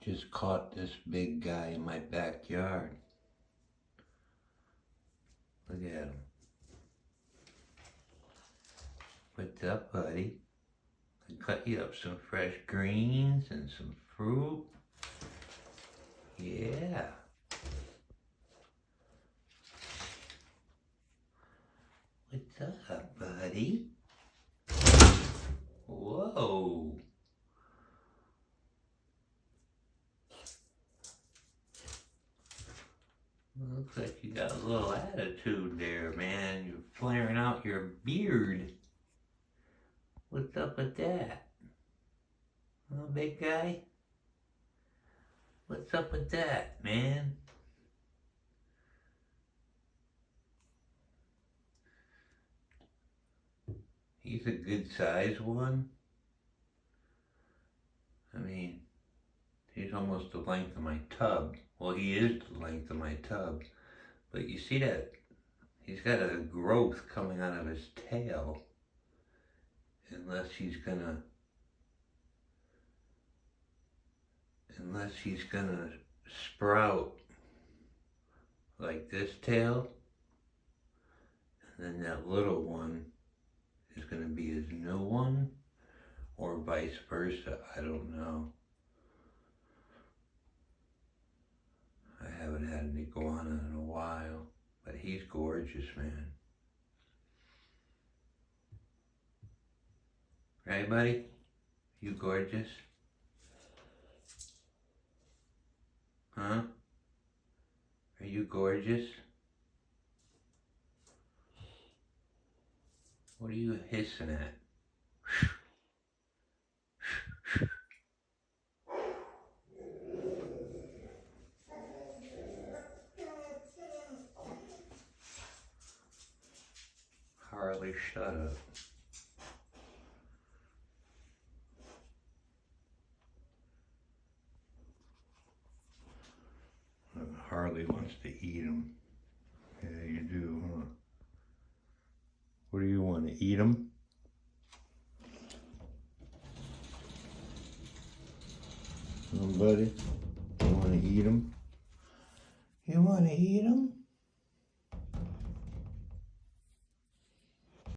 Just caught this big guy in my backyard. Look at him. What's up, buddy? I cut you up some fresh greens and some fruit. Yeah. What's up, buddy? Whoa. Looks like you got a little attitude there, man. You're flaring out your beard. What's up with that? Little big guy? What's up with that, man? He's a good sized one. I mean, he's almost the length of my tub. Well, he is the length of my tub. But you see that? He's got a growth coming out of his tail. Unless he's gonna sprout like this tail. And then that little one is gonna be his new one. Or vice versa, I don't know. I haven't had an iguana in a while, but he's gorgeous, man. Right, buddy? You gorgeous? Huh? Are you gorgeous? What are you hissing at? Harley, shut up. Harley wants to eat him. Yeah, you do, huh? What do you want, to eat him? Buddy, you want to eat him? You want to eat him?